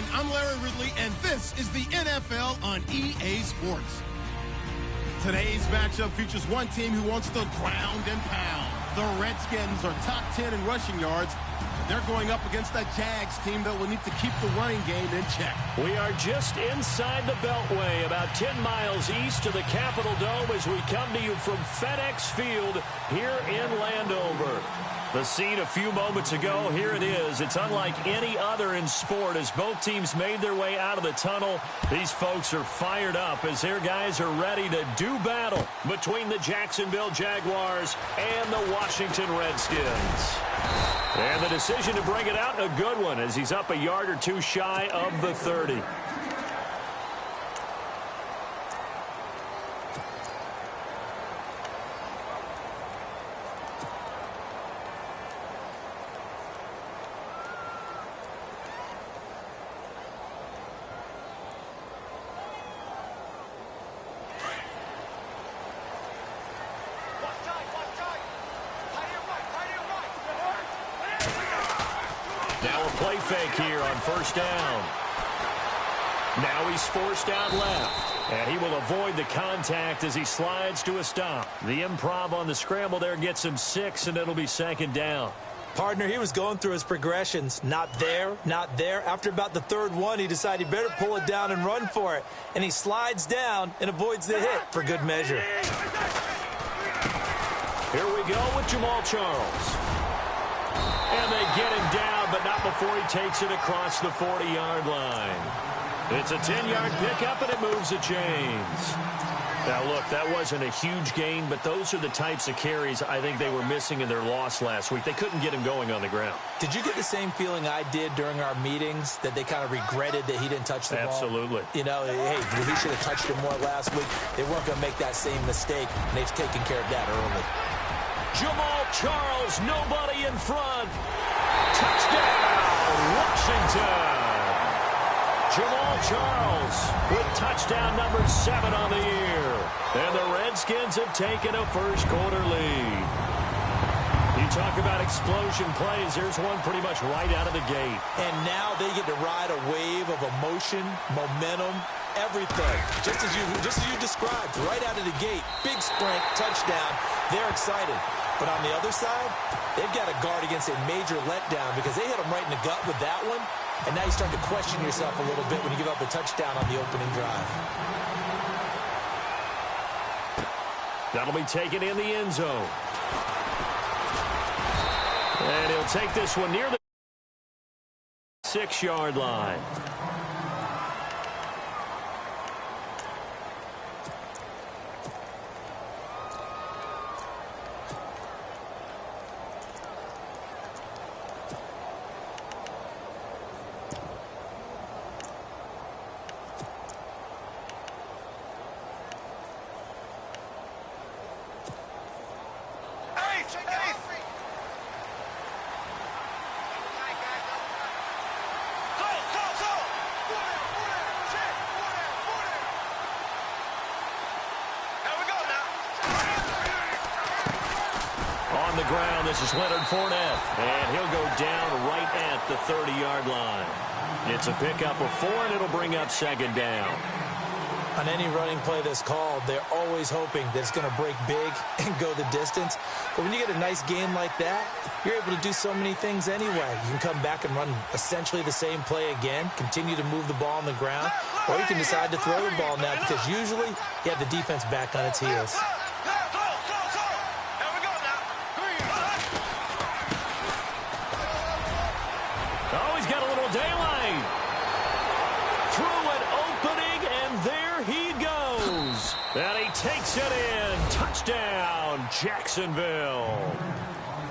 everyone. I'm Larry Ridley, and this is the NFL on EA Sports. Today's matchup features one team who wants to ground and pound. The Redskins are top 10 in rushing yards. They're going up against a Jags team that will need to keep the running game in check. We are just inside the Beltway, about 10 miles east of the Capitol Dome as we come to you from FedEx Field here in Landover. The scene a few moments ago, here it is. It's unlike any other in sport as both teams made their way out of the tunnel. These folks are fired up as their guys are ready to do battle between the Jacksonville Jaguars and the Washington Redskins. And the decision to bring it out, a good one, as he's up a yard or two shy of the 30. Now a play fake here on first down. Now he's forced out left. And he will avoid the contact as he slides to a stop. The improv on the scramble there gets him 6, and it'll be second down. Partner, he was going through his progressions. Not there, not there. After about the third one, he decided he better pull it down and run for it. And he slides down and avoids the hit for good measure. Here we go with Jamal Charles. And they get him down, but not before he takes it across the 40-yard line. It's a 10-yard pickup, and it moves the chains. Now, look, that wasn't a huge gain, but those are the types of carries I think they were missing in their loss last week. They couldn't get him going on the ground. Did you get the same feeling I did during our meetings, that they kind of regretted that he didn't touch the ball? Absolutely. You know, hey, he should have touched it more last week. They weren't going to make that same mistake, and they've taken care of that early. Jamal Charles, nobody in front. Touchdown, Washington. Jamal Charles with touchdown number 7 on the year. And the Redskins have taken a first-quarter lead. You talk about explosion plays. There's one pretty much right out of the gate. And now they get to ride a wave of emotion, momentum, everything. Just as you described, right out of the gate. Big sprint, touchdown. They're excited. But on the other side, they've got to guard against a major letdown because they hit them right in the gut with that one. And now you start to question yourself a little bit when you give up a touchdown on the opening drive. That'll be taken in the end zone. And he'll take this one near the 6-yard line. On the ground, this is Leonard Fournette, and he'll go down right at the 30-yard line. It's a pickup of 4, and it'll bring up second down. On any running play that's called, they're always hoping that it's going to break big and go the distance. But when you get a nice game like that, you're able to do so many things anyway. You can come back and run essentially the same play again, continue to move the ball on the ground, or you can decide to throw the ball now because usually you have the defense back on its heels. Oh, he's got a little daylight. Through an opening, and there he goes. And he takes it in. Touchdown, Jacksonville.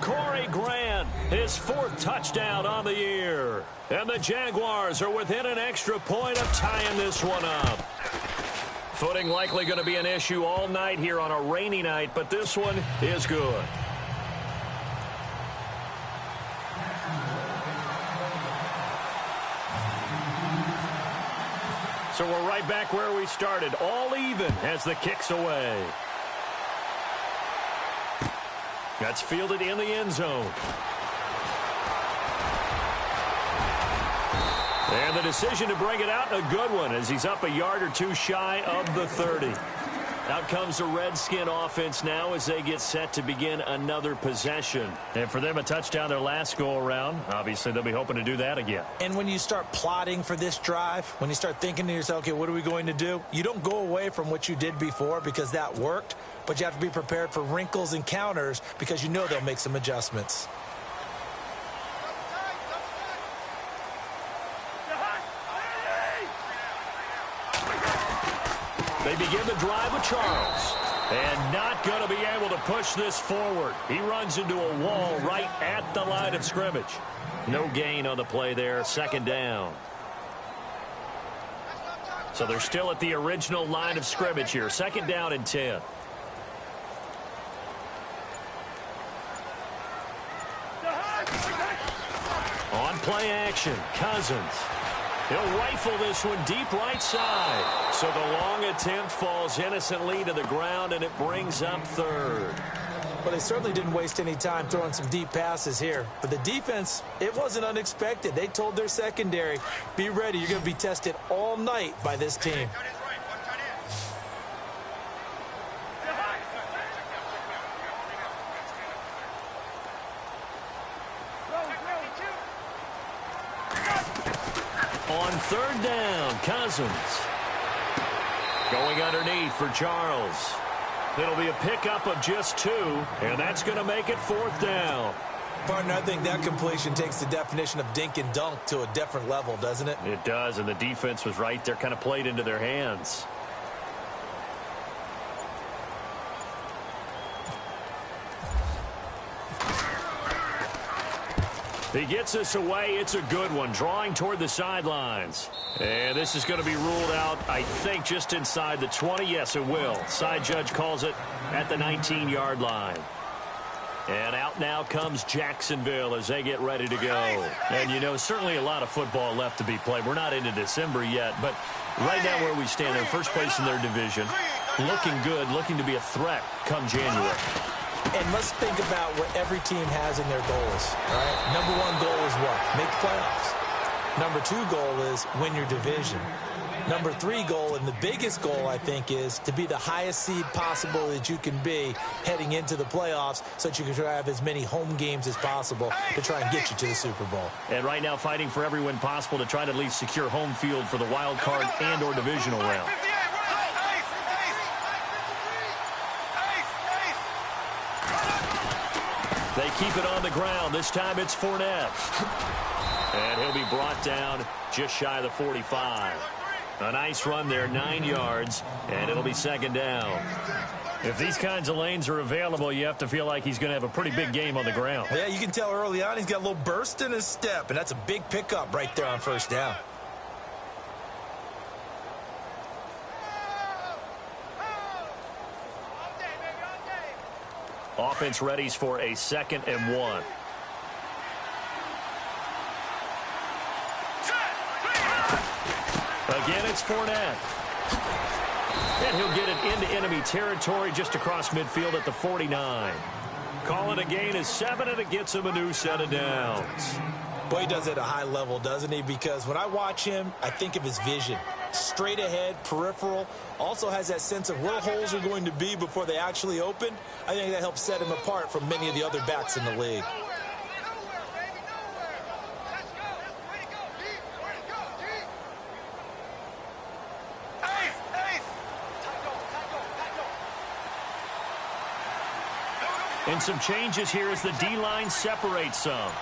Corey Grant, his 4th touchdown on the year. And the Jaguars are within an extra point of tying this one up. Footing likely going to be an issue all night here on a rainy night, but this one is good. So we're right back where we started, all even as the kick's away. That's fielded in the end zone. And the decision to bring it out, a good one, as he's up a yard or two shy of the 30. Out comes the Redskin offense now as they get set to begin another possession. And for them, a touchdown their last go-around. Obviously, they'll be hoping to do that again. And when you start plotting for this drive, when you start thinking to yourself, okay, what are we going to do? You don't go away from what you did before because that worked, but you have to be prepared for wrinkles and counters because you know they'll make some adjustments. They begin the drive with Charles. And not going to be able to push this forward. He runs into a wall right at the line of scrimmage. No gain on the play there. Second down. So they're still at the original line of scrimmage here. Second down and 10. On play action, Cousins. He'll rifle this one deep right side. So the long attempt falls innocently to the ground, and it brings up third. Well, they certainly didn't waste any time throwing some deep passes here. But the defense, it wasn't unexpected. They told their secondary, be ready. You're going to be tested all night by this team. On third down, Cousins. Going underneath for Charles. It'll be a pickup of just 2, and that's going to make it fourth down. Partner, I think that completion takes the definition of dink and dunk to a different level, doesn't it? It does, and the defense was right there, kind of played into their hands. He gets us away. It's a good one, drawing toward the sidelines. And this is going to be ruled out, I think, just inside the 20. Yes, it will. Side judge calls it at the 19-yard line. And out now comes Jacksonville as they get ready to go. And, you know, certainly a lot of football left to be played. We're not into December yet, but right now where we stand, they're first place in their division. Looking good, looking to be a threat come January. And let's think about what every team has in their goals, right? Number 1 goal is what? Make the playoffs. Number 2 goal is win your division. Number 3 goal, and the biggest goal, I think, is to be the highest seed possible that you can be heading into the playoffs so that you can have as many home games as possible to try and get you to the Super Bowl. And right now fighting for every win possible to try to at least secure home field for the wild card and or divisional round. They keep it on the ground. This time it's Fournette. And he'll be brought down just shy of the 45. A nice run there, 9 yards, and it'll be second down. If these kinds of lanes are available, you have to feel like he's going to have a pretty big game on the ground. Yeah, you can tell early on he's got a little burst in his step, and that's a big pickup right there on first down. Offense readies for a 2nd and 1. Again, it's Fournette. And he'll get it into enemy territory just across midfield at the 49. Call it a gain of 7, and it gets him a new set of downs. Boy, he does it at a high level, doesn't he? Because when I watch him, I think of his vision. Straight ahead, peripheral, also has that sense of where holes are going to be before they actually open. I think that helps set him apart from many of the other backs in the league. And some changes here as the D-line separates some.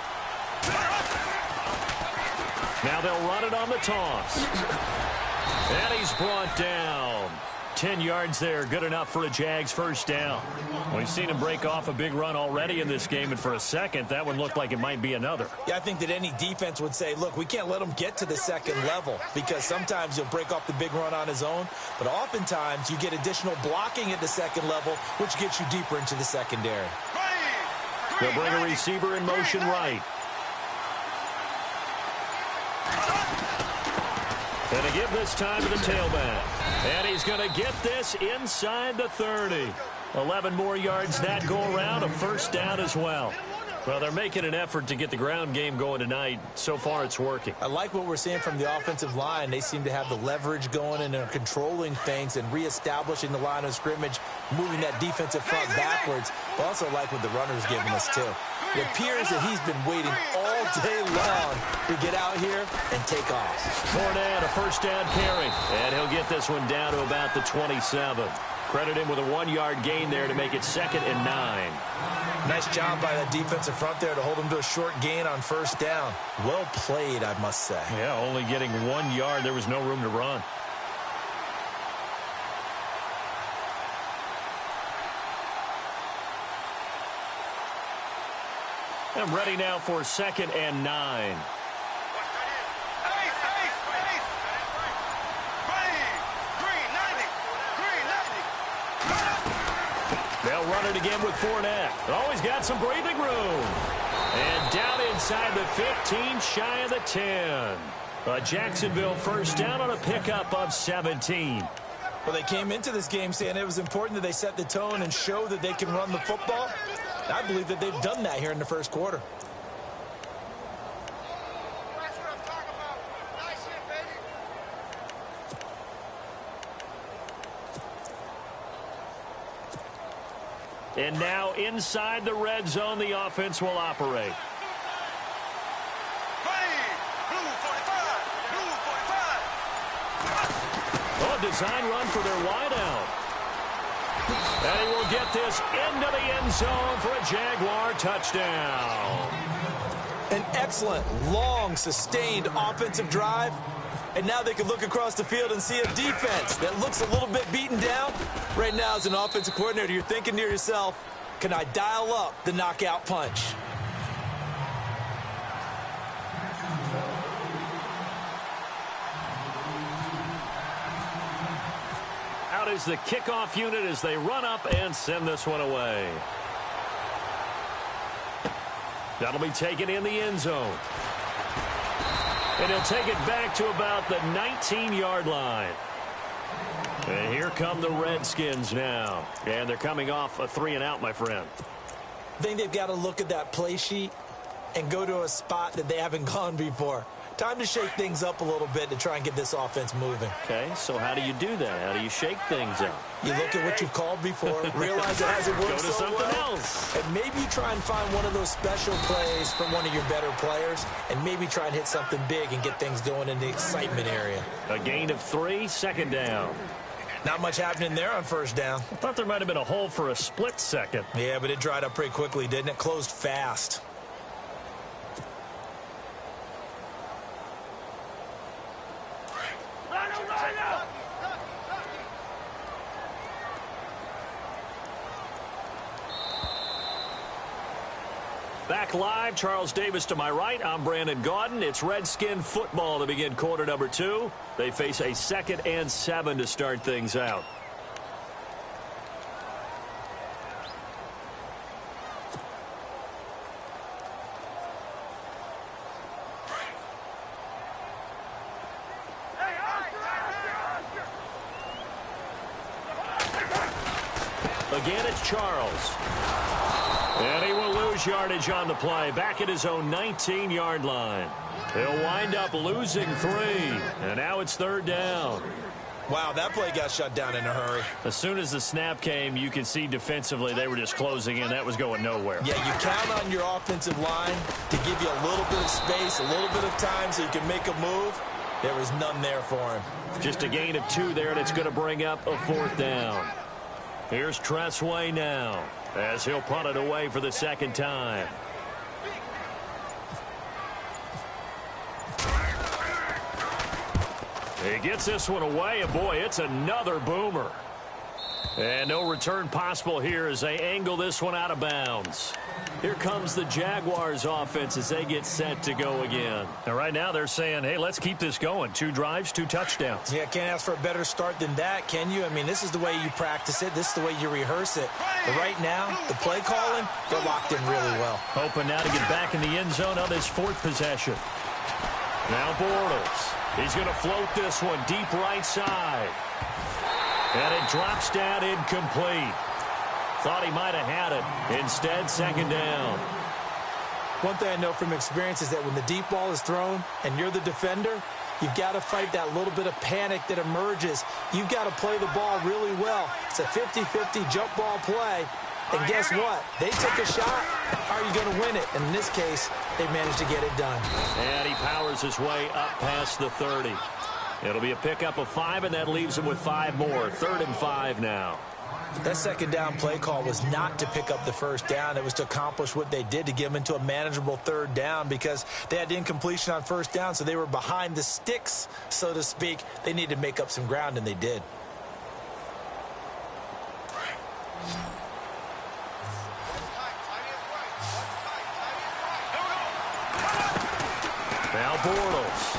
Now they'll run it on the toss. And he's brought down. 10 yards there, good enough for a Jags first down. We've seen him break off a big run already in this game, and for a second, that one looked like it might be another. Yeah, I think that any defense would say, look, we can't let him get to the second level because sometimes he'll break off the big run on his own, but oftentimes you get additional blocking at the second level, which gets you deeper into the secondary. They'll bring a receiver in motion right. And to give this time to the tailback. And he's going to get this inside the 30. 11 more yards that go around, a first down as well. Well, they're making an effort to get the ground game going tonight. So far, it's working. I like what we're seeing from the offensive line. They seem to have the leverage going, and they're controlling things and reestablishing the line of scrimmage, moving that defensive front backwards. But also like what the runner's giving us, too. It appears that he's been waiting all day long to get out here and take off. Fournette, a first down carry, and he'll get this one down to about the 27. Credit him with a 1-yard gain there to make it 2nd and 9. Nice job by that defensive front there to hold him to a short gain on first down. Well played, I must say. Yeah, only getting 1 yard. There was no room to run. I'm ready now for 2nd and 9. They'll run it again with Fournette. Always got some breathing room. And down inside the 15, shy of the 10. A Jacksonville first down on a pickup of 17. Well, they came into this game saying it was important that they set the tone and show that they can run the football. I believe that they've done that here in the first quarter. And now inside the red zone, the offense will operate. Oh, design run for their wideout. And he will get this into the end zone for a Jaguar touchdown. An excellent, long, sustained offensive drive. And now they can look across the field and see a defense that looks a little bit beaten down. Right now, as an offensive coordinator, you're thinking to yourself, can I dial up the knockout punch? Out is the kickoff unit as they run up and send this one away. That'll be taken in the end zone. And he'll take it back to about the 19-yard line. And here come the Redskins now. And they're coming off a 3-and-out, my friend. I think they've got to look at that play sheet and go to a spot that they haven't gone before. Time to shake things up a little bit to try and get this offense moving. Okay, so how do you do that? How do you shake things up? You look at what you've called before, realize it hasn't worked Go to so something well, else. and maybe you try and find one of those special plays from one of your better players, and maybe try and hit something big and get things going in the excitement area. A gain of 3, 2nd down. Not much happening there on first down. I thought there might have been a hole for a split second. Yeah, but it dried up pretty quickly, didn't it? Closed fast. Back live, Charles Davis to my right. I'm Brandon Gaudin. It's Redskin football to begin quarter number 2. They face a 2nd and 7 to start things out. Again, it's Charles. And he will lose yardage on the play. Back at his own 19-yard line. He'll wind up losing 3. And now it's 3rd down. Wow, that play got shut down in a hurry. As soon as the snap came, you could see defensively they were just closing in. That was going nowhere. Yeah, you count on your offensive line to give you a little bit of space, a little bit of time so you can make a move. There was none there for him. Just a gain of 2 there, and it's going to bring up a 4th down. Here's Tressway now, as he'll punt it away for the 2nd time. He gets this one away, and boy, it's another boomer. And no return possible here as they angle this one out of bounds. Here comes the Jaguars offense as they get set to go again. And right now they're saying, hey, let's keep this going. 2 drives, 2 touchdowns. Yeah, can't ask for a better start than that, can you? I mean, this is the way you practice it. This is the way you rehearse it. But right now, the play calling, they're locked in really well. Hoping now to get back in the end zone on this 4th possession. Now Bortles. He's going to float this one deep right side. And it drops down incomplete. Thought he might have had it. Instead, 2nd down. One thing I know from experience is that when the deep ball is thrown and you're the defender, you've got to fight that little bit of panic that emerges. You've got to play the ball really well. It's a 50-50 jump ball play. And guess what? They took a shot. How are you going to win it? And in this case, they managed to get it done. And he powers his way up past the 30. It'll be a pickup of 5, and that leaves him with 5 more. 3rd and 5 now. That second down play call was not to pick up the first down. It was to accomplish what they did, to get them into a manageable 3rd down, because they had incompletion on first down, so they were behind the sticks, so to speak. They needed to make up some ground, and they did. Now Bortles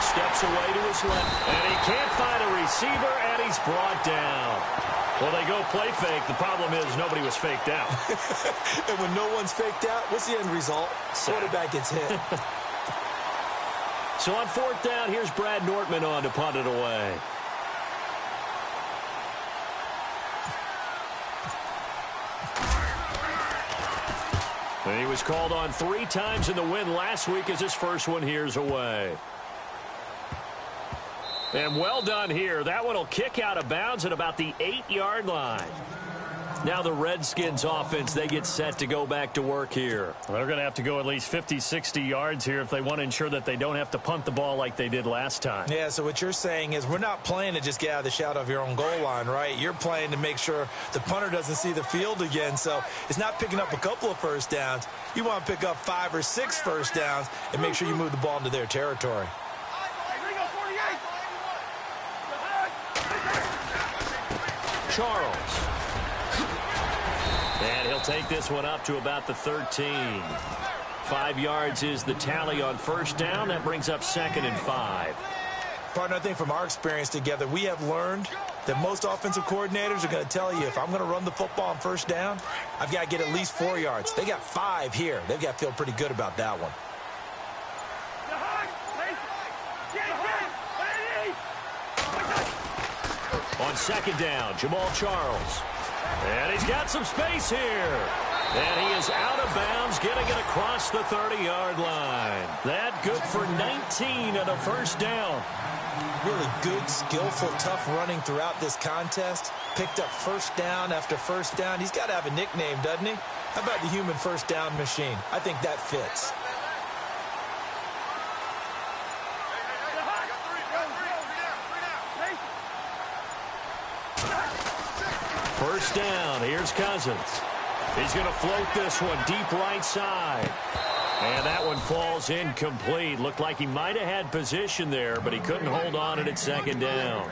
steps away to his left, and he can't find a receiver, and he's brought down. Well, they go play fake. The problem is nobody was faked out. And when no one's faked out, what's the end result? Quarterback gets hit. So on 4th down, here's Brad Nortman on to punt it away. And he was called on 3 times in the win last week as his first one here's away. And well done here. That one will kick out of bounds at about the 8-yard line. Now the Redskins offense, they get set to go back to work here. Well, they're going to have to go at least 50, 60 yards here if they want to ensure that they don't have to punt the ball like they did last time. Yeah, so what you're saying is we're not playing to just get out of the shadow of your own goal line, right? You're playing to make sure the punter doesn't see the field again. So it's not picking up a couple of first downs. You want to pick up 5 or 6 first downs and make sure you move the ball into their territory. Charles. And he'll take this one up to about the 13. 5 yards is the tally on first down. That brings up 2nd and 5. Partner, I think from our experience together, we have learned that most offensive coordinators are going to tell you, if I'm going to run the football on first down, I've got to get at least 4 yards. They got 5 here. They've got to feel pretty good about that one. On 2nd down, Jamal Charles. And he's got some space here. And he is out of bounds, getting it across the 30-yard line. That good for 19 and a first down. Really good, skillful, tough running throughout this contest. Picked up first down after first down. He's got to have a nickname, doesn't he? How about the human first down machine? I think that fits. First down, here's Cousins. He's going to float this one deep right side. And that one falls incomplete. Looked like he might have had position there, but he couldn't hold on it at 2nd down.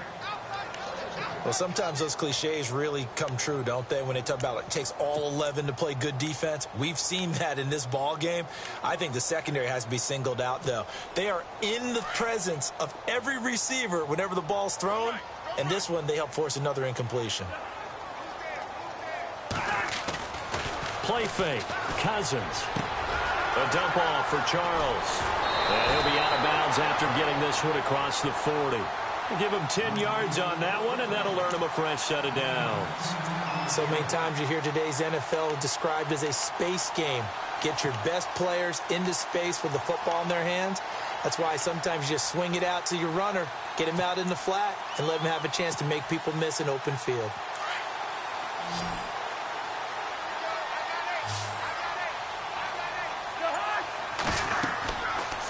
Well, sometimes those cliches really come true, don't they? When they talk about it takes all 11 to play good defense. We've seen that in this ball game. I think the secondary has to be singled out, though. They are in the presence of every receiver whenever the ball's thrown. And this one, they help force another incompletion. Play fake. Cousins. A dump off for Charles. And he'll be out of bounds after getting this one across the 40. We'll give him 10 yards on that one, and that'll earn him a fresh set of downs. So many times you hear today's NFL described as a space game. Get your best players into space with the football in their hands. That's why sometimes you just swing it out to your runner, get him out in the flat, and let him have a chance to make people miss an open field.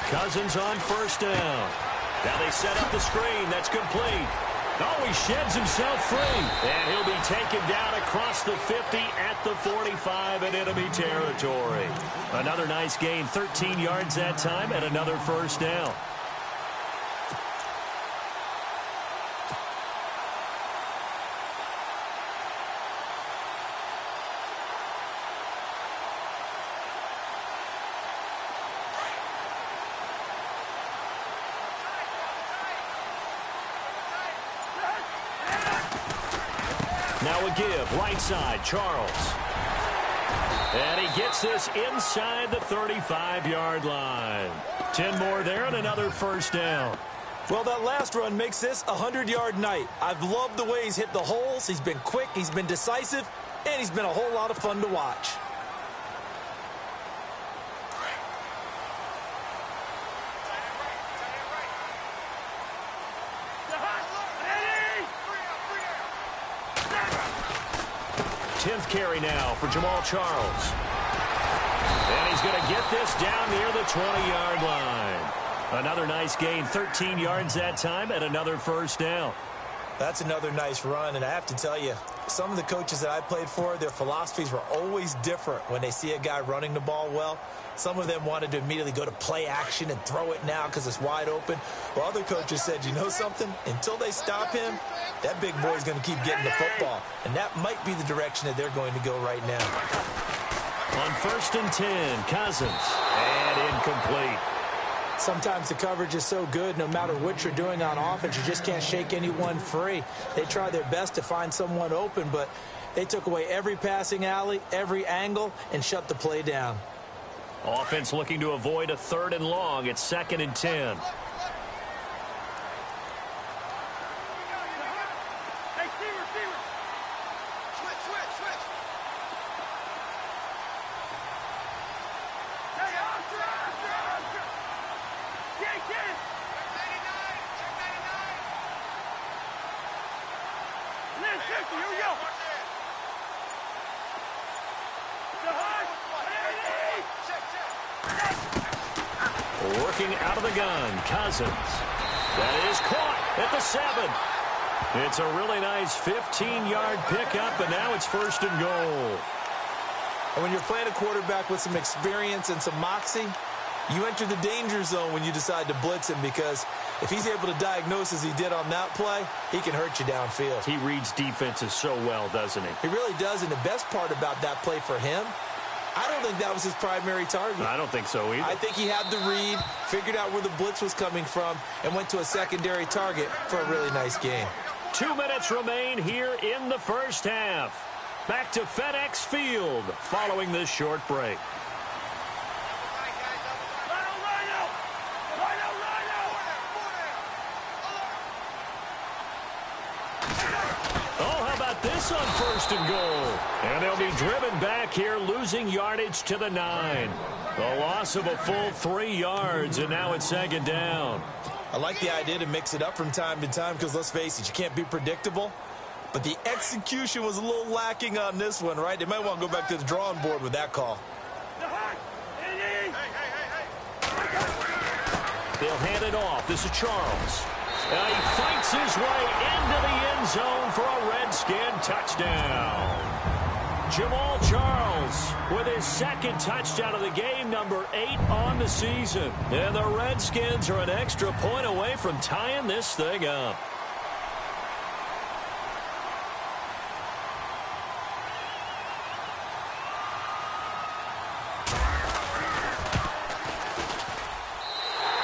Cousins on first down. Now they set up the screen. That's complete. Oh, he sheds himself free. And he'll be taken down across the 50 at the 45 in enemy territory. Another nice gain, 13 yards that time, and another first down. Now a give, right side, Charles. And he gets this inside the 35-yard line. 10 more there and another first down. Well, that last run makes this a 100-yard night. I've loved the way he's hit the holes. He's been quick. He's been decisive. and he's been a whole lot of fun to watch. Tenth carry now for Jamal Charles. And he's going to get this down near the 20-yard line. Another nice gain, 13 yards that time, and another first down. That's another nice run, and I have to tell you, some of the coaches that I played for, their philosophies were always different when they see a guy running the ball well. Some of them wanted to immediately go to play action and throw it now because it's wide open. While other coaches said, you know something? Until they stop him, that big boy's going to keep getting the football. And that might be the direction that they're going to go right now. On 1st and 10, Cousins. And incomplete. Sometimes the coverage is so good, no matter what you're doing on offense, you just can't shake anyone free. They try their best to find someone open, but they took away every passing alley, every angle, and shut the play down. Offense looking to avoid a 3rd and long. It's 2nd and 10. Working out of the gun, Cousins. That is caught at the 7. It's a really nice 15-yard pickup, and now it's 1st and goal. And when you're playing a quarterback with some experience and some moxie, you enter the danger zone when you decide to blitz him, because if he's able to diagnose as he did on that play, he can hurt you downfield. He reads defenses so well, doesn't he? He really does, and the best part about that play for him, I don't think that was his primary target. I don't think so either. I think he had the read, figured out where the blitz was coming from, and went to a secondary target for a really nice gain. 2 minutes remain here in the first half. Back to FedEx Field following this short break. Oh, how about this on 1st and goal? And they'll be driven back here, losing yardage to the 9. A loss of a full 3 yards, and now it's 2nd down. I like the idea to mix it up from time to time because, let's face it, you can't be predictable. But the execution was a little lacking on this one, right? They might want to go back to the drawing board with that call. They'll hand it off. This is Charles. He fights his way into the end zone for a Redskin touchdown. Jamal Charles with his 2nd touchdown of the game, number 8 on the season. And the Redskins are an extra point away from tying this thing up.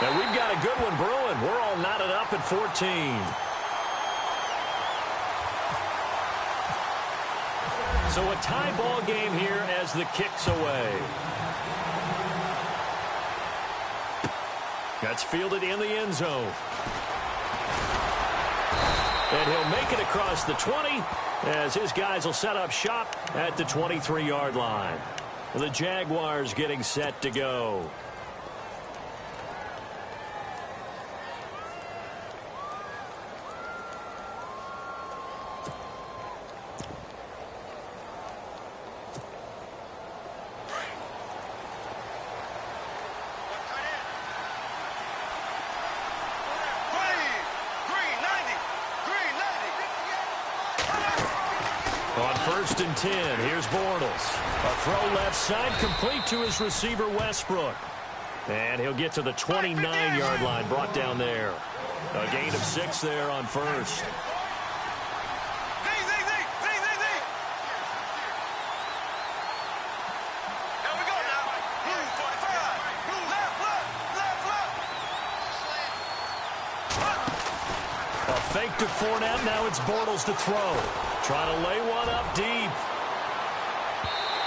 And we've got a good one brewing. We're all knotted up at 14. So a tie ball game here as the kick's away. That's fielded in the end zone. And he'll make it across the 20 as his guys will set up shop at the 23-yard line. The Jaguars getting set to go. On 1st and 10, here's Bortles. A throw left side, complete to his receiver, Westbrook. And he'll get to the 29-yard line, brought down there. A gain of 6 there on 1st. A fake to Fournette, now it's Bortles to throw. Trying to lay one up deep.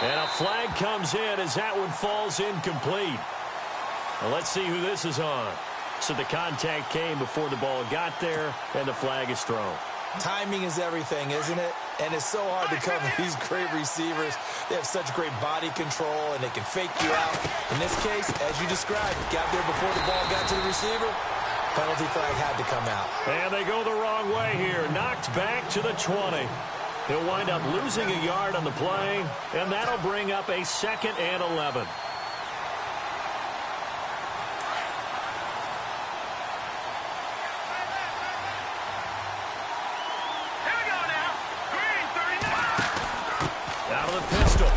And a flag comes in as that one falls incomplete. Well, let's see who this is on. So the contact came before the ball got there, and the flag is thrown. Timing is everything, isn't it? And it's so hard to cover these great receivers. They have such great body control, and they can fake you out. In this case, as you described, got there before the ball got to the receiver. Penalty flag had to come out. And they go the wrong way here. Knocked back to the 20. He'll wind up losing a yard on the play, and that'll bring up a 2nd and 11.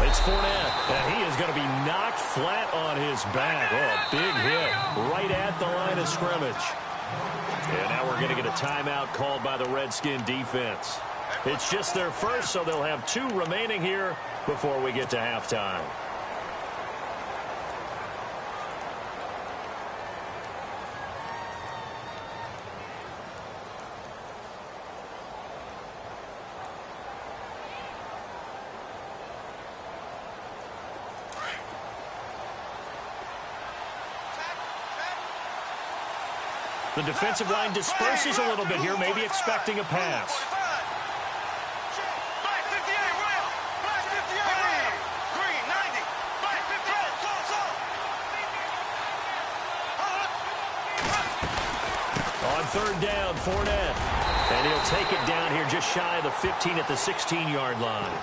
It's Fournette, and he is going to be knocked flat on his back. Oh, a big hit right at the line of scrimmage. And now we're going to get a timeout called by the Redskin defense. It's just their first, so they'll have 2 remaining here before we get to halftime. The defensive line disperses a little bit here, maybe expecting a pass. On 3rd down, Fournette. And he'll take it down here just shy of the 15 at the 16-yard line.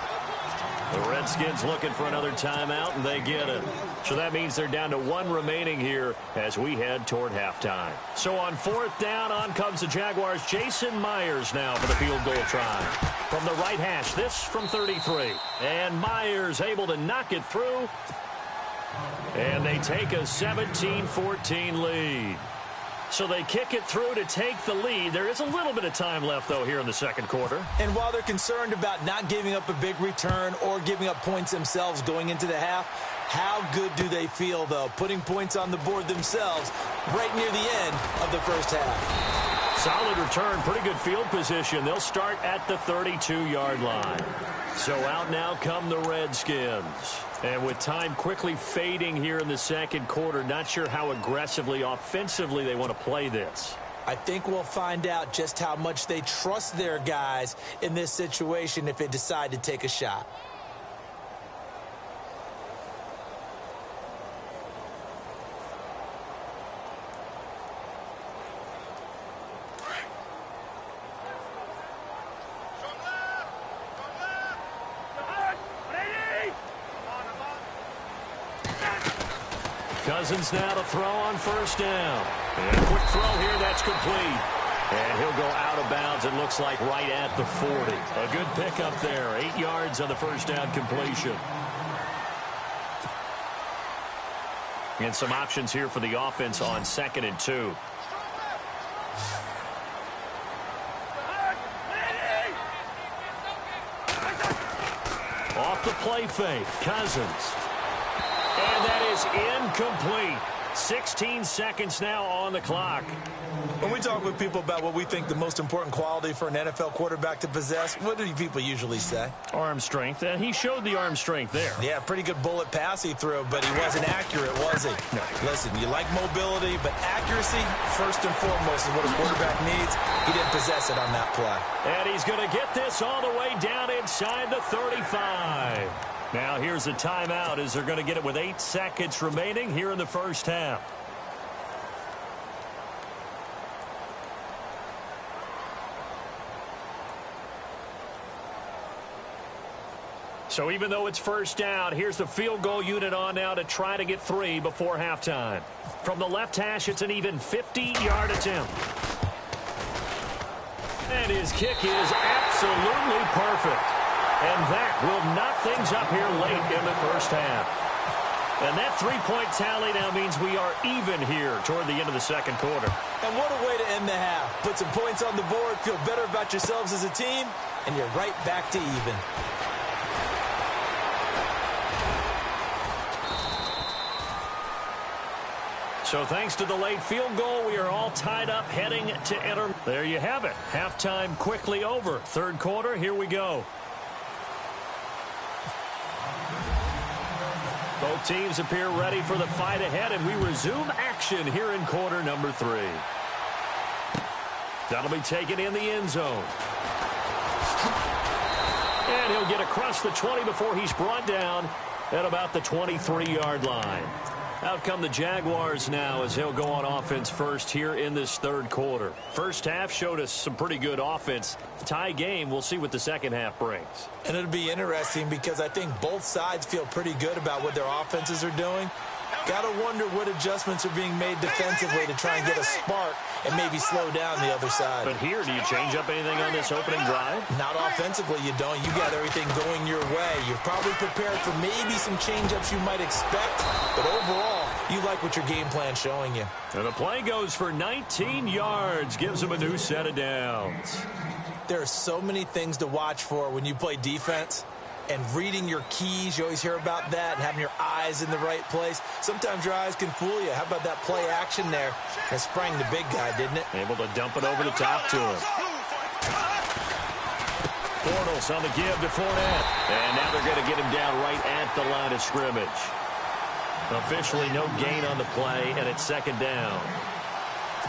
The Redskins looking for another timeout, and they get it. So that means they're down to 1 remaining here as we head toward halftime. So on 4th down, on comes the Jaguars. Jason Myers now for the field goal try. From the right hash, this from 33. And Myers able to knock it through. And they take a 17-14 lead. So they kick it through to take the lead. There is a little bit of time left, though, here in the 2nd quarter. And while they're concerned about not giving up a big return or giving up points themselves going into the half, how good do they feel, though, putting points on the board themselves right near the end of the first half? Solid return, pretty good field position. They'll start at the 32-yard line. So out now come the Redskins. And with time quickly fading here in the 2nd quarter, not sure how aggressively, offensively they want to play this. I think we'll find out just how much they trust their guys in this situation if they decide to take a shot. Cousins now to throw on 1st down. And a quick throw here, that's complete. And he'll go out of bounds, it looks like, right at the 40. A good pickup there, 8 yards on the 1st down completion. And some options here for the offense on 2nd and 2. Off the play fake, Cousins. And that is incomplete. 16 seconds now on the clock. When we talk with people about what we think the most important quality for an NFL quarterback to possess, what do people usually say? Arm strength, and he showed the arm strength there. Yeah, pretty good bullet pass he threw, but he wasn't accurate, was he? No. Listen, you like mobility, but accuracy, first and foremost, is what a quarterback needs. He didn't possess it on that play. And he's going to get this all the way down inside the 35. Now here's a timeout as they're going to get it with 8 seconds remaining here in the first half. So even though it's first down, here's the field goal unit on now to try to get 3 before halftime. From the left hash, it's an even 50-yard attempt. And his kick is absolutely perfect. And that will knock things up here late in the first half. And that 3-point tally now means we are even here toward the end of the 2nd quarter. And what a way to end the half. Put some points on the board, feel better about yourselves as a team, and you're right back to even. So thanks to the late field goal, we are all tied up heading to enter. There you have it. Halftime quickly over. 3rd quarter, here we go. Both teams appear ready for the fight ahead, and we resume action here in quarter number 3. That'll be taken in the end zone. And he'll get across the 20 before he's brought down at about the 23-yard line. Out come the Jaguars now as he'll go on offense first here in this third quarter. First half showed us some pretty good offense. Tie game, we'll see what the second half brings. And it'll be interesting because I think both sides feel pretty good about what their offenses are doing. Got to wonder what adjustments are being made defensively to try and get a spark and maybe slow down the other side. But here, do you change up anything on this opening drive? Not offensively, you don't. You got everything going your way. You've probably prepared for maybe some change-ups you might expect, but overall, you like what your game plan's showing you. And the play goes for 19 yards, gives him a new set of downs. There are so many things to watch for when you play defense. And reading your keys, you always hear about that, and having your eyes in the right place. Sometimes your eyes can fool you. How about that play action there? It sprang the big guy, didn't it? Able to dump it over the top to him. Bortles on the give to Fournette. And now they're going to get him down right at the line of scrimmage. Officially no gain on the play, and it's second down.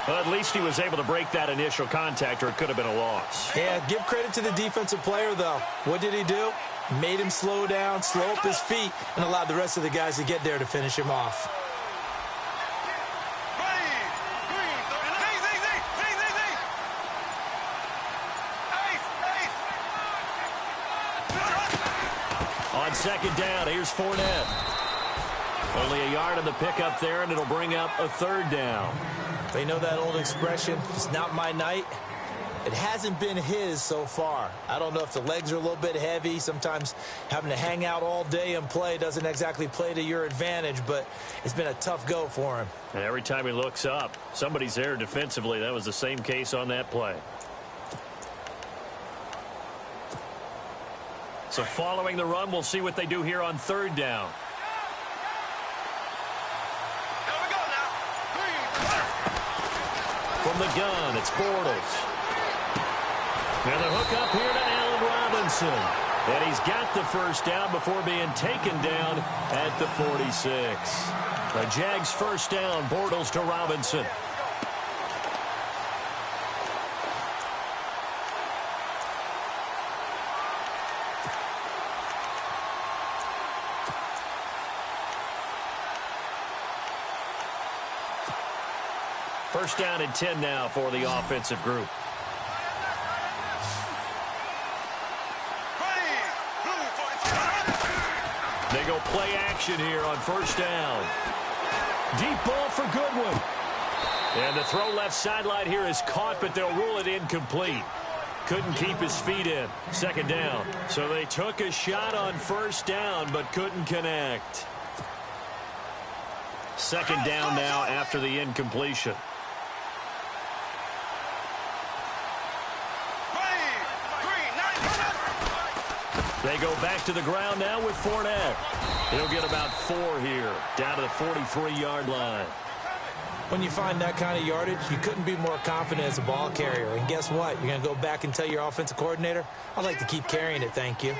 Well, at least he was able to break that initial contact, or it could have been a loss. Yeah, give credit to the defensive player, though. What did he do? Made him slow down, slow up his feet, and allowed the rest of the guys to get there to finish him off. On second down, here's Fournette. Only a yard on the pickup there, and it'll bring up a third down. They know that old expression, it's not my night. It hasn't been his so far. I don't know if the legs are a little bit heavy. Sometimes having to hang out all day and play doesn't exactly play to your advantage, but it's been a tough go for him. And every time he looks up, somebody's there defensively. That was the same case on that play. So following the run, we'll see what they do here on third down. From the gun, it's Bortles. And the hook up here to Allen Robinson. And he's got the first down before being taken down at the 46. The Jags first down, Bortles to Robinson. First down and 10 now for the offensive group. They go play action here on first down. Deep ball for Goodwin. And the throw left sideline here is caught, but they'll rule it incomplete. Couldn't keep his feet in. Second down. So they took a shot on first down, but couldn't connect. Second down now after the incompletion. They go back to the ground now with Fournette. He'll get about 4 here, down to the 43-yard line. When you find that kind of yardage, you couldn't be more confident as a ball carrier. And guess what? You're going to go back and tell your offensive coordinator, I'd like to keep carrying it, thank you.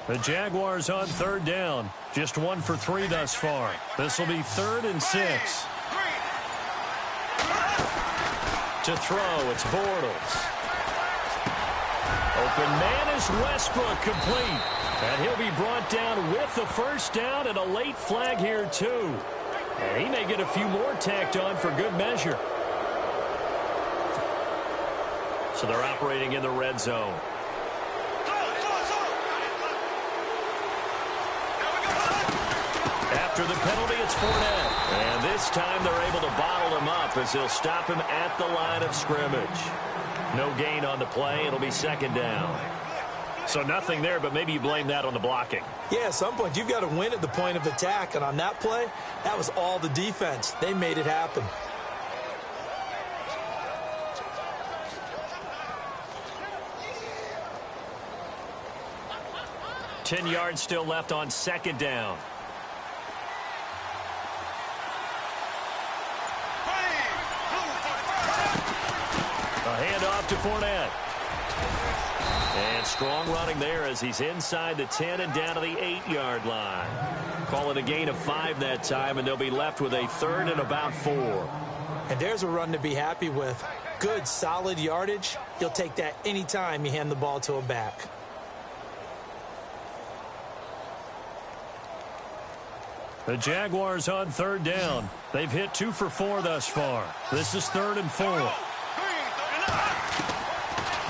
The Jaguars on third down. Just 1 for 3 thus far. This will be 3rd and 6. To throw, it's Bortles. Open man is Westbrook, complete. And he'll be brought down with the first down and a late flag here too. And he may get a few more tacked on for good measure. So they're operating in the red zone. After the penalty, it's Fournette. And this time they're able to bottle him up as they'll stop him at the line of scrimmage. No gain on the play. It'll be second down. So nothing there, but maybe you blame that on the blocking. Yeah, at some point, you've got to win at the point of attack. And on that play, that was all the defense. They made it happen. Ten yards still left on second down. A handoff to Fournette. And strong running there as he's inside the 10 and down to the 8-yard line. Call it a gain of 5 that time, and they'll be left with a 3rd and about 4. And there's a run to be happy with. Good, solid yardage. You'll take that anytime you hand the ball to a back. The Jaguars on 3rd down. They've hit 2 for 4 thus far. This is 3rd and 4.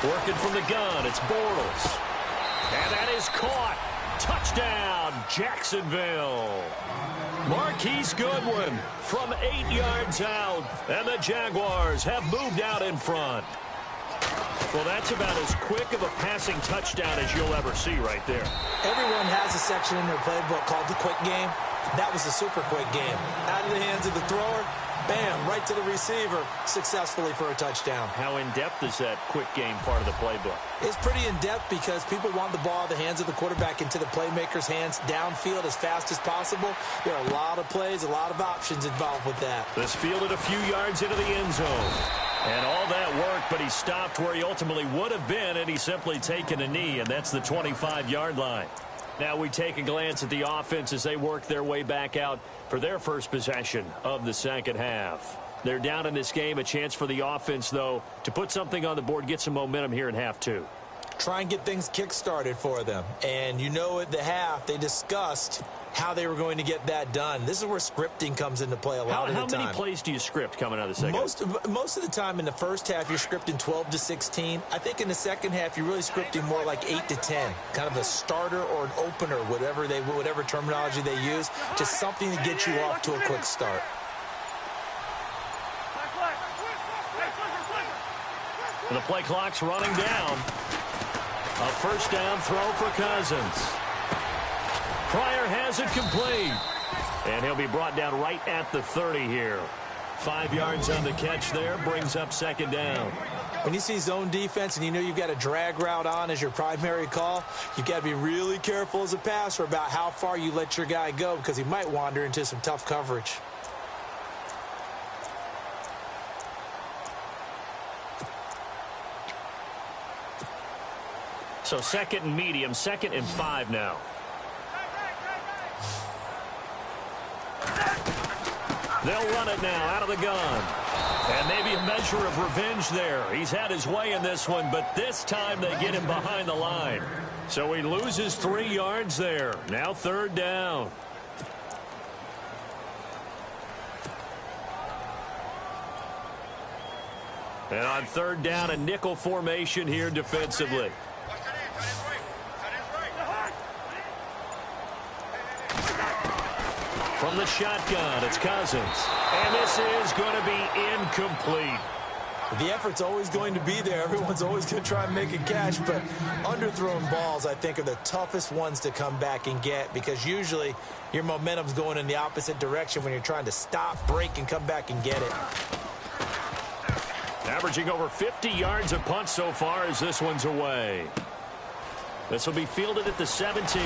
Working from the gun, it's Bortles. And that is caught. Touchdown, Jacksonville. Marquise Goodwin from 8 yards out. And the Jaguars have moved out in front. Well, that's about as quick of a passing touchdown as you'll ever see right there. Everyone has a section in their playbook called the quick game. That was a super quick game. Out of the hands of the thrower, bam, right to the receiver, successfully for a touchdown. How in-depth is that quick game part of the playbook? It's pretty in-depth because people want the ball out of the hands of the quarterback into the playmaker's hands downfield as fast as possible. There are a lot of plays, a lot of options involved with that. This fielded a few yards into the end zone. And all that worked, but he stopped where he ultimately would have been, and he's simply taken a knee, and that's the 25-yard line. Now we take a glance at the offense as they work their way back out for their first possession of the second half. They're down in this game. A chance for the offense, though, to put something on the board, get some momentum here in half 2. Try and get things kick-started for them. And you know at the half, they discussed how they were going to get that done. This is where scripting comes into play a lot of the time. How many plays do you script coming out of the second? Most of the time in the first half, you're scripting 12 to 16. I think in the second half, you're really scripting more like 8 to 10. Kind of a starter or an opener, whatever terminology they use. Just something to get you off to a quick start. The play clock's running down. A first down throw for Cousins. Pryor has it complete. And he'll be brought down right at the 30 here. 5 yards on the catch there, brings up second down. When you see zone defense and you know you've got a drag route on as your primary call, you've got to be really careful as a passer about how far you let your guy go because he might wander into some tough coverage. So second and medium, 2nd and 5 now. They'll run it now out of the gun. And maybe a measure of revenge there. He's had his way in this one, but this time they get him behind the line. So he loses 3 yards there. Now 3rd down. And on 3rd down, a nickel formation here defensively. From the shotgun, it's Cousins. And this is going to be incomplete. The effort's always going to be there. Everyone's always going to try and make a catch, but underthrown balls, I think, are the toughest ones to come back and get because usually your momentum's going in the opposite direction when you're trying to stop, break, and come back and get it. Averaging over 50 yards a punt so far as this one's away. This will be fielded at the 17.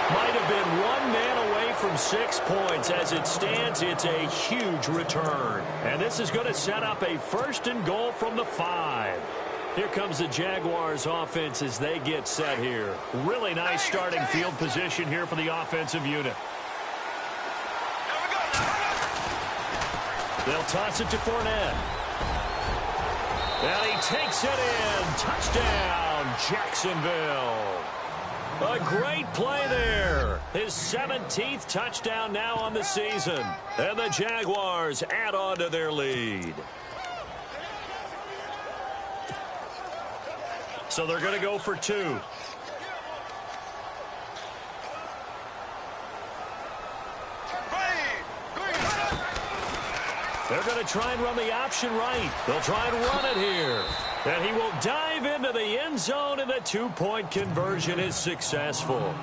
Might have been 1 man away from 6 points. As it stands, it's a huge return. And this is going to set up a 1st and goal from the 5. Here comes the Jaguars offense as they get set here. Really nice starting field position here for the offensive unit. They'll toss it to Fournette. And he takes it in. Touchdown, Jacksonville. A great play there. His 17th touchdown now on the season. And the Jaguars add on to their lead. So they're going to go for 2. They're going to try and run the option right. They'll try and run it here. And he will dive into the end zone, and the 2-point conversion is successful.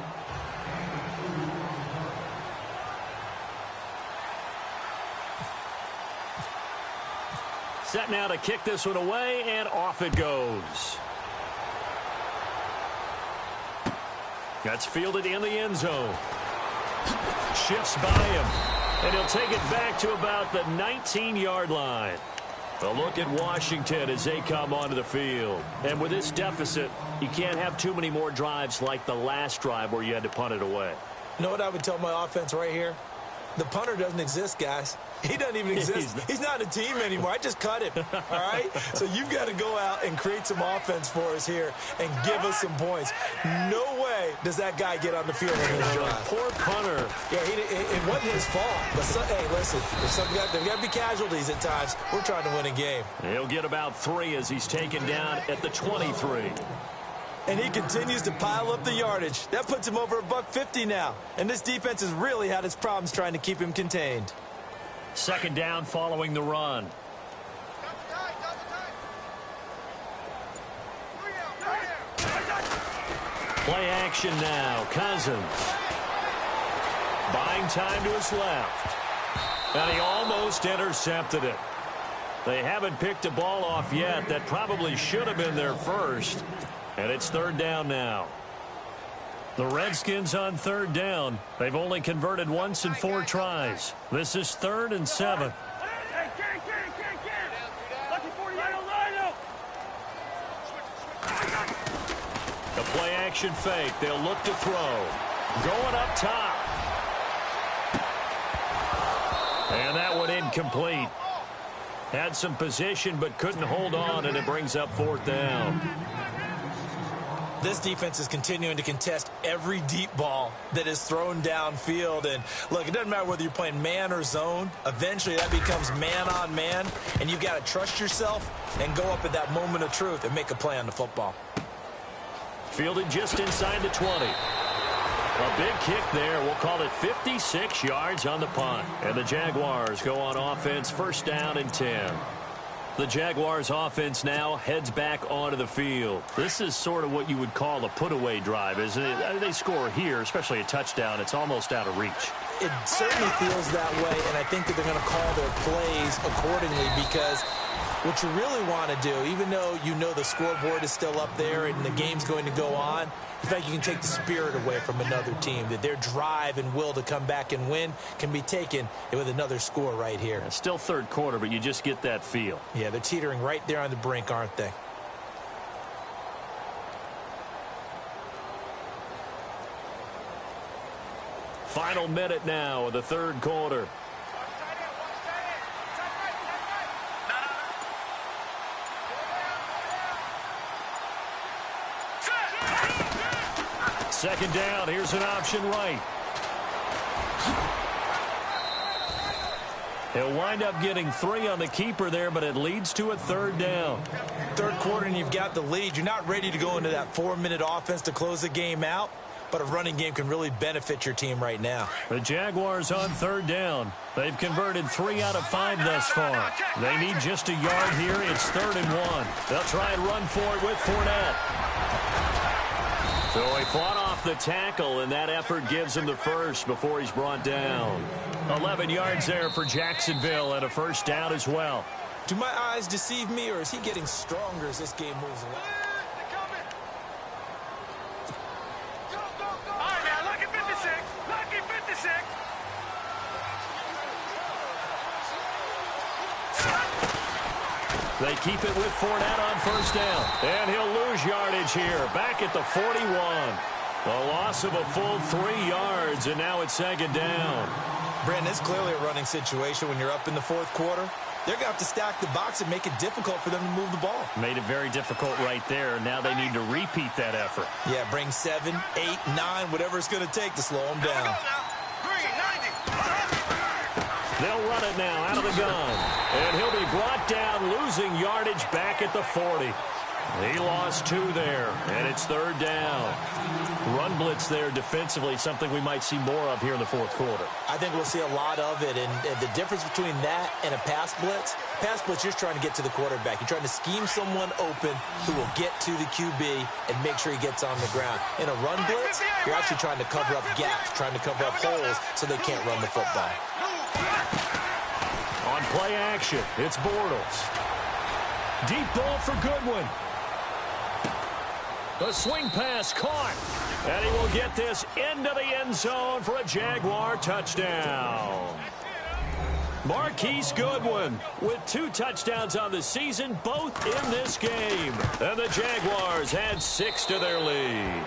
Set now to kick this one away, and off it goes. That's fielded in the end zone. Shifts by him. And he'll take it back to about the 19-yard line. A look at Washington as they come onto the field. And with this deficit, you can't have too many more drives like the last drive where you had to punt it away. You know what I would tell my offense right here? The punter doesn't exist, guys. He doesn't even exist. He's not a team anymore. I just cut him, all right? So you've got to go out and create some offense for us here and give us some points. No way does that guy get on the field. Poor punter. Yeah, it wasn't his fault. But, hey, listen, there's got to be casualties at times. We're trying to win a game. He'll get about 3 as he's taken down at the 23. And he continues to pile up the yardage. That puts him over $150 now. And this defense has really had its problems trying to keep him contained. Second down following the run. Play action now. Cousins. Buying time to his left. And he almost intercepted it. They haven't picked a ball off yet. That probably should have been their first. And it's third down now. The Redskins on third down. They've only converted once in 4 tries. This is 3rd and 7. The play action fake. They'll look to throw. Going up top. And that one incomplete. Had some position but couldn't hold on, and it brings up 4th down. This defense is continuing to contest every deep ball that is thrown downfield. And, look, it doesn't matter whether you're playing man or zone. Eventually, that becomes man on man, and you've got to trust yourself and go up at that moment of truth and make a play on the football. Fielded just inside the 20. A big kick there. We'll call it 56 yards on the punt. And the Jaguars go on offense, first down and 10. The Jaguars offense now heads back onto the field. This is sort of what you would call a put-away drive, isn't it? They score here, especially a touchdown. It's almost out of reach. It certainly feels that way, and I think that they're going to call their plays accordingly because what you really want to do, even though you know the scoreboard is still up there and the game's going to go on, in fact, you can take the spirit away from another team, that their drive and will to come back and win can be taken with another score right here. It's still third quarter, but you just get that feel. Yeah, they're teetering right there on the brink, aren't they? Final minute now of the third quarter. Second down, here's an option right. He'll wind up getting 3 on the keeper there, but it leads to a third down. Third quarter and you've got the lead. You're not ready to go into that 4-minute offense to close the game out, but a running game can really benefit your team right now. The Jaguars on third down. They've converted 3 out of 5 thus far. They need just a yard here. It's 3rd and 1. They'll try and run for it with Fournette. So he fought off the tackle, and that effort gives him the first before he's brought down. 11 yards there for Jacksonville, and a first down as well. Do my eyes deceive me, or is he getting stronger as this game moves along? All right, man, lucky 56. Lucky 56. They keep it with Fournette on first down. And he'll lose yardage here. Back at the 41. A loss of a full 3 yards, and now it's second down. Brandon, it's clearly a running situation when you're up in the fourth quarter. They're going to have to stack the box and make it difficult for them to move the ball. Made it very difficult right there. Now they need to repeat that effort. Yeah, bring 7, 8, 9, whatever it's going to take to slow them down. They'll run it now out of the gun. And he'll be brought down, losing yardage back at the 40. He lost 2 there, and it's third down. Run blitz there defensively, something we might see more of here in the fourth quarter. I think we'll see a lot of it, and the difference between that and a pass blitz, you're just trying to get to the quarterback. You're trying to scheme someone open who will get to the QB and make sure he gets on the ground. In a run blitz, you're actually trying to cover up gaps, trying to cover up holes so they can't run the football. On play action, it's Bortles. Deep ball for Goodwin. A swing pass caught. And he will get this into the end zone for a Jaguar touchdown. Marquise Goodwin with 2 touchdowns on the season, both in this game. And the Jaguars add 6 to their lead.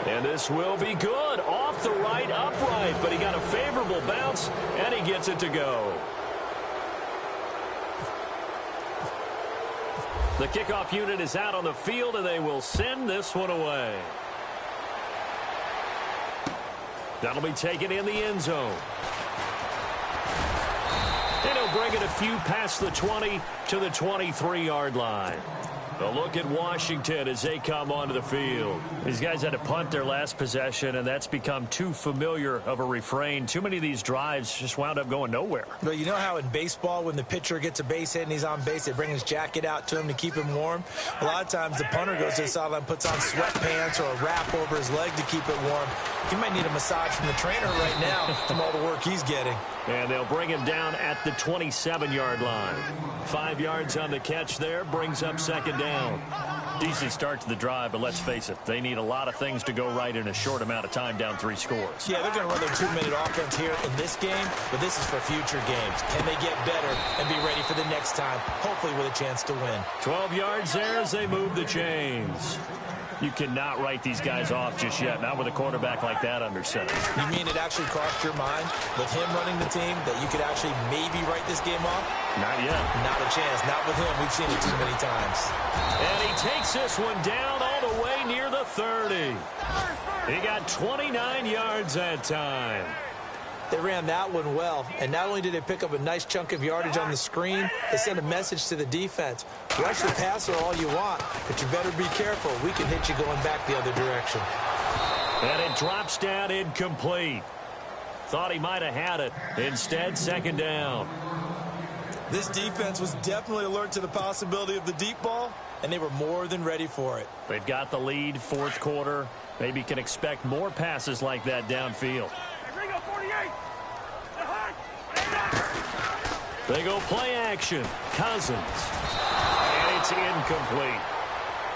And this will be good. Off the right upright, but he got a favorable bounce, and he gets it to go. The kickoff unit is out on the field, and they will send this one away. That'll be taken in the end zone. And he'll bring it a few past the 20 to the 23-yard line. A look at Washington as they come onto the field. These guys had to punt their last possession, and that's become too familiar of a refrain. Too many of these drives just wound up going nowhere. Well, you know how in baseball, when the pitcher gets a base hit and he's on base, they bring his jacket out to him to keep him warm? A lot of times the punter goes to the sideline, puts on sweatpants or a wrap over his leg to keep it warm. He might need a massage from the trainer right now from all the work he's getting. And they'll bring him down at the 27-yard line. 5 yards on the catch there, brings up second down. Decent start to the drive, but let's face it, they need a lot of things to go right in a short amount of time, down 3 scores. Yeah, they're going to run their 2-minute offense here in this game, but this is for future games. Can they get better and be ready for the next time, hopefully with a chance to win? 12 yards there as they move the chains. You cannot write these guys off just yet, not with a quarterback like that under center. You mean it actually crossed your mind with him running the team that you could actually maybe write this game off? Not yet. Not a chance. Not with him. We've seen it too many times. And he takes this one down all the way near the 30. He got 29 yards that time. They ran that one well, and not only did they pick up a nice chunk of yardage on the screen, they sent a message to the defense. Rush the passer all you want, but you better be careful. We can hit you going back the other direction. And it drops down incomplete. Thought he might have had it. Instead, second down. This defense was definitely alert to the possibility of the deep ball, and they were more than ready for it. They've got the lead, fourth quarter. Maybe can expect more passes like that downfield. They go play action. Cousins. And it's incomplete.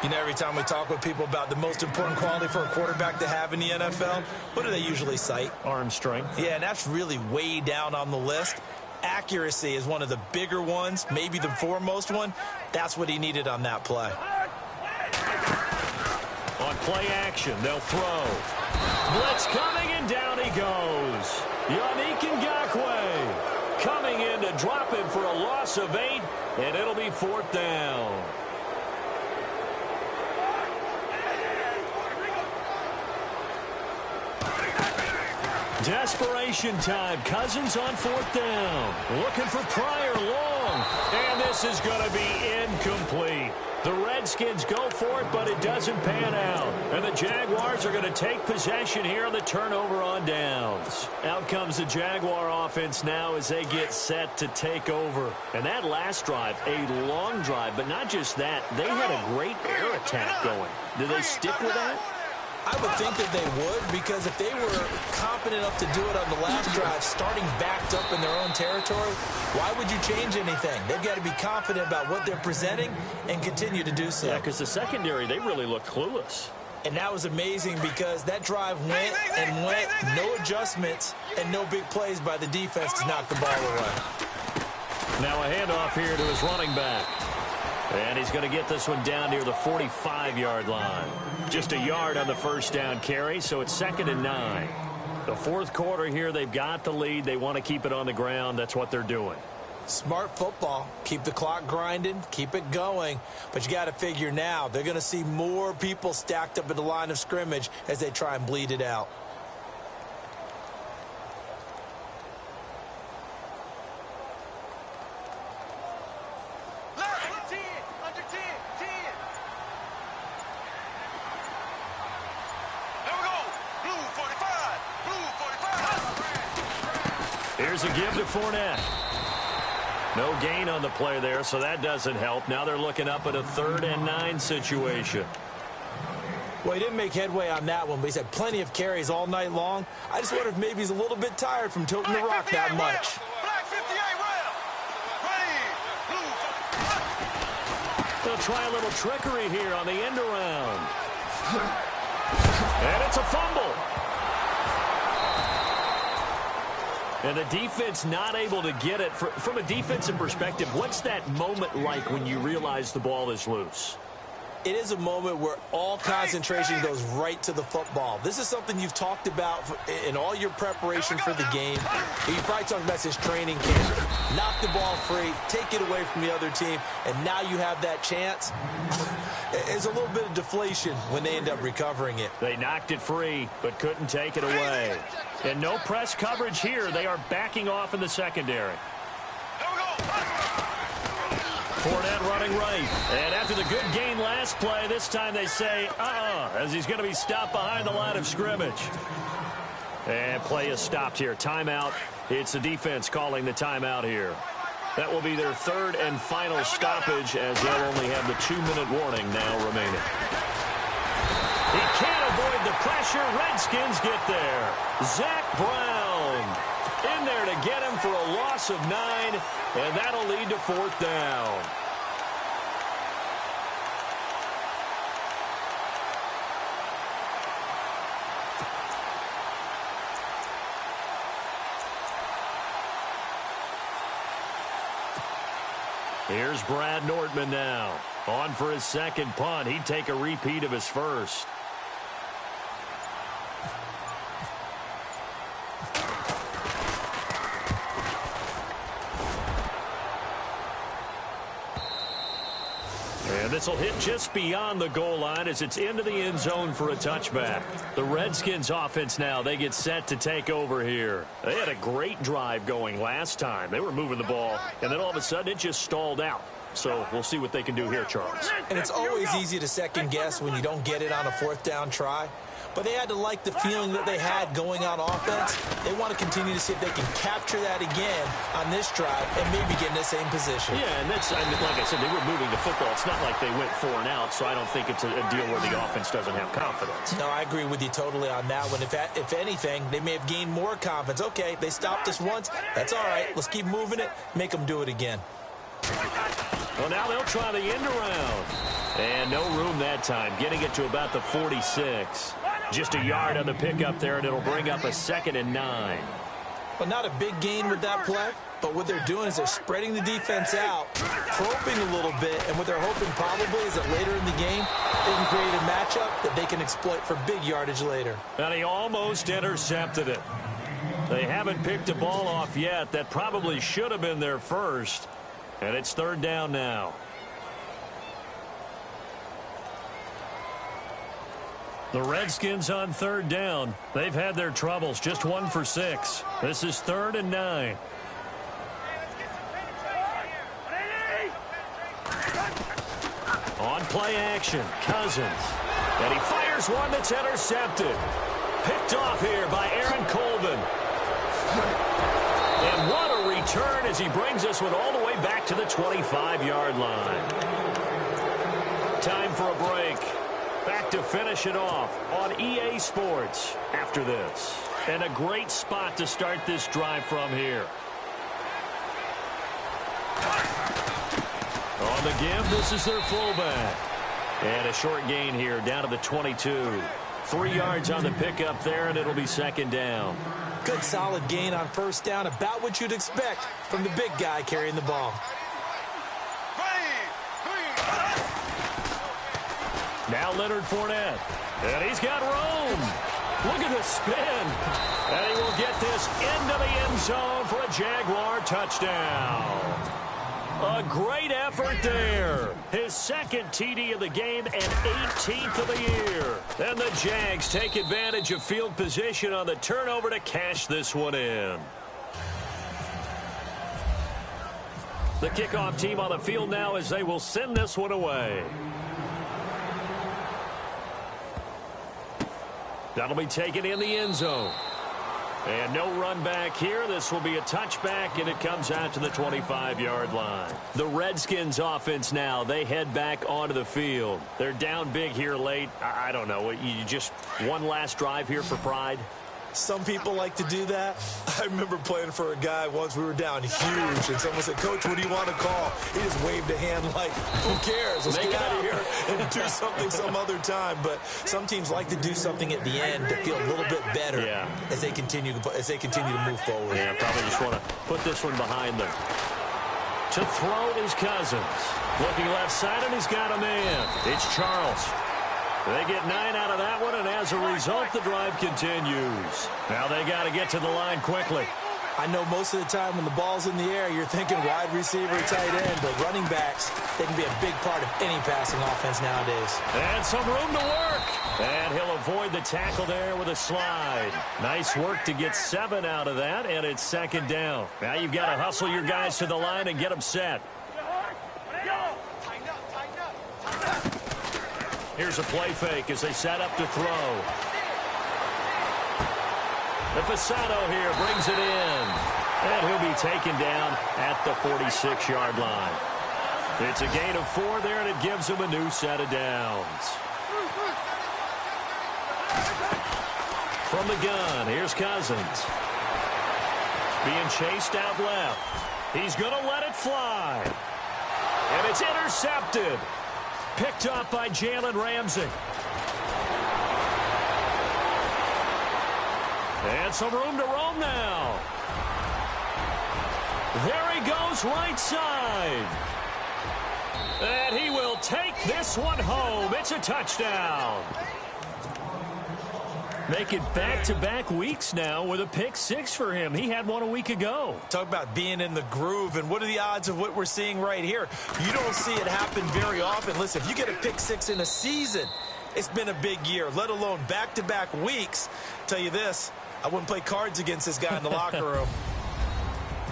You know, every time we talk with people about the most important quality for a quarterback to have in the NFL, what do they usually cite? Arm strength. Yeah, and that's really way down on the list. Accuracy is one of the bigger ones, maybe the foremost one. That's what he needed on that play. On play action, they'll throw. Blitz coming, and down he goes. Yannick Ngakoue coming in to drop him for a loss of 8, and it'll be fourth down. Desperation time. Cousins on fourth down. Looking for Pryor long. And this is going to be incomplete. The Redskins go for it, but it doesn't pan out. And the Jaguars are going to take possession here on the turnover on downs. Out comes the Jaguar offense now as they get set to take over. And that last drive, a long drive, but not just that. They had a great air attack going. Do they stick with that? I would think that they would, because if they were confident enough to do it on the last drive, starting backed up in their own territory, why would you change anything? They've got to be confident about what they're presenting and continue to do so. Yeah, because the secondary, they really looked clueless. And that was amazing because that drive went and went, no adjustments and no big plays by the defense to knock the ball away. Now a handoff here to his running back. And he's going to get this one down near the 45-yard line. Just a yard on the first down carry, so it's 2nd and 9. The fourth quarter here, they've got the lead. They want to keep it on the ground. That's what they're doing. Smart football. Keep the clock grinding. Keep it going. But you got to figure now, they're going to see more people stacked up at the line of scrimmage as they try and bleed it out. Here's a give to Fournette. No gain on the play there, so that doesn't help. Now they're looking up at a 3rd and 9 situation. Well, he didn't make headway on that one, but he's had plenty of carries all night long. I just wonder if maybe he's a little bit tired from toting the rock that much. They'll try a little trickery here on the end around. And it's a fumble. And the defense not able to get it. From a defensive perspective, what's that moment like when you realize the ball is loose? It is a moment where all concentration goes right to the football. This is something you've talked about in all your preparation for the game. You probably talked about this training camp. Knock the ball free, take it away from the other team, and now you have that chance. It's a little bit of deflation when they end up recovering it. They knocked it free, but couldn't take it away. And no press coverage here. They are backing off in the secondary. Fournette running right. And after the good gain last play, this time they say, as he's going to be stopped behind the line of scrimmage. And play is stopped here. Timeout. It's the defense calling the timeout here. That will be their third and final stoppage, as they'll only have the 2-minute warning now remaining. He can't avoid the pressure. Redskins get there. Zach Brown in there to get him for a loss of 9, and that'll lead to 4th down. Here's Brad Nortman now. On for his second punt. He'd take a repeat of his first. And this will hit just beyond the goal line as it's into the end zone for a touchback. The Redskins offense now, they get set to take over here. They had a great drive going last time. They were moving the ball, and then all of a sudden it just stalled out. So we'll see what they can do here, Charles. And it's always easy to second guess when you don't get it on a 4th down try. But they had to like the feeling that they had going on offense. They want to continue to see if they can capture that again on this drive and maybe get in the same position. Yeah, and that's, I mean, like I said, they were moving the football. It's not like they went 4 and out, so I don't think it's a deal where the offense doesn't have confidence. No, I agree with you totally on that one. If anything, they may have gained more confidence. Okay, they stopped us once. That's all right. Let's keep moving it. Make them do it again. Well, now they'll try the end around. And no room that time, getting it to about the 46. Just a yard on the pickup there, and it'll bring up a 2nd and 9. Well, not a big gain with that play, but what they're doing is they're spreading the defense out, probing a little bit, and what they're hoping probably is that later in the game, they can create a matchup that they can exploit for big yardage later. And he almost intercepted it. They haven't picked a ball off yet. That probably should have been their first. And it's 3rd down now. The Redskins on 3rd down. They've had their troubles. Just 1 for 6. This is 3rd and 9. On play action, Cousins. And he fires one that's intercepted. Picked off here by Aaron Colvin. And what a return as he brings this one all the way back to the 25-yard line. Time for a break. Back to finish it off on EA Sports after this. And a great spot to start this drive from here. On the give, this is their fullback. And a short gain here down to the 22. 3 yards on the pickup there, and it'll be 2nd down. Good solid gain on 1st down, about what you'd expect from the big guy carrying the ball. Now Leonard Fournette. And he's got room. Look at the spin. And he will get this into the end zone for a Jaguar touchdown. A great effort there. His 2nd TD of the game and 18th of the year. And the Jags take advantage of field position on the turnover to cash this one in. The kickoff team on the field now as they will send this one away. That'll be taken in the end zone. And no run back here. This will be a touchback, and it comes out to the 25-yard line. The Redskins offense now, they head back onto the field. They're down big here late. I don't know. You just one last drive here for pride? Some people like to do that. I remember playing for a guy once. We were down huge, and someone said, "Coach, what do you want to call?" He just waved a hand like, "Who cares? Let's get out of here and do something some other time." But some teams like to do something at the end to feel a little bit better as they continue to move forward. Yeah, probably just want to put this one behind them. To throw is Cousins. Looking left side, and he's got a man. It's Charles. They get 9 out of that one, and as a result, the drive continues. Now they got to get to the line quickly. I know most of the time when the ball's in the air, you're thinking wide receiver, tight end, but running backs, they can be a big part of any passing offense nowadays. And some room to work. And he'll avoid the tackle there with a slide. Nice work to get 7 out of that, and it's second down. Now you've got to hustle your guys to the line and get them set. Here's a play fake as they set up to throw. The Fasano here brings it in. And he'll be taken down at the 46-yard line. It's a gain of 4 there, and it gives him a new set of downs. From the gun, here's Cousins. Being chased out left. He's going to let it fly. And it's intercepted. Picked up by Jalen Ramsey. And some room to roam now. There he goes right side. And he will take this one home. It's a touchdown. Make it back-to-back weeks now with a pick 6 for him. He had one a week ago. Talk about being in the groove, and what are the odds of what we're seeing right here? You don't see it happen very often. Listen, if you get a pick 6 in a season, it's been a big year, let alone back-to-back weeks. Tell you this, I wouldn't play cards against this guy in the locker room.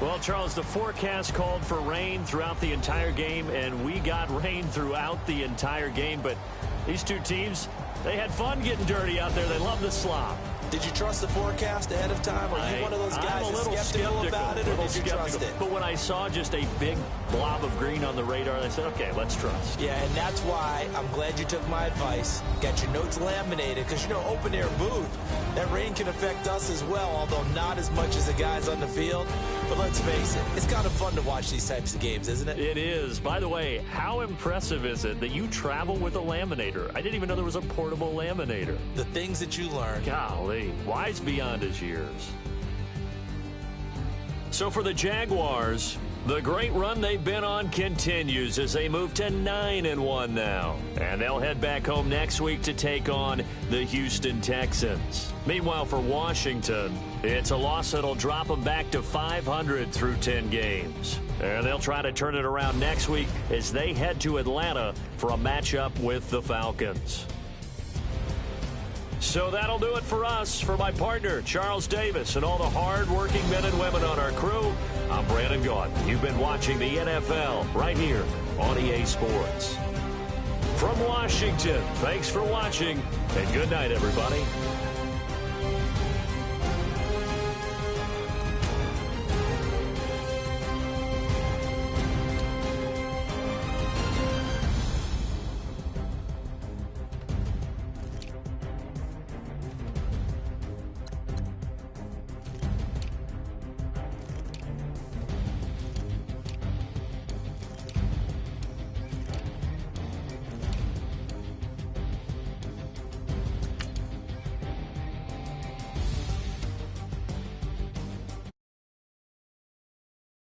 Well, Charles, the forecast called for rain throughout the entire game, and we got rain throughout the entire game. But these two teams, they had fun getting dirty out there. They love the slop. Did you trust the forecast ahead of time? Are you one of those guys that's skeptical about it, or did you trust it? But when I saw just a big blob of green on the radar, I said, okay, let's trust. Yeah, and that's why I'm glad you took my advice. Got your notes laminated, because, you know, open-air booth, that rain can affect us as well, although not as much as the guys on the field. But let's face it, it's kind of fun to watch these types of games, isn't it? It is. By the way, how impressive is it that you travel with a laminator? I didn't even know there was a portable laminator. The things that you learn. Golly, wise beyond his years. So for the Jaguars, the great run they've been on continues as they move to 9-1 now. And they'll head back home next week to take on the Houston Texans. Meanwhile, for Washington, it's a loss that'll drop them back to 500 through 10 games. And they'll try to turn it around next week as they head to Atlanta for a matchup with the Falcons. So that'll do it for us. For my partner, Charles Davis, and all the hard-working men and women on our crew, I'm Brandon Gaudin. You've been watching the NFL right here on EA Sports. From Washington, thanks for watching, and good night, everybody.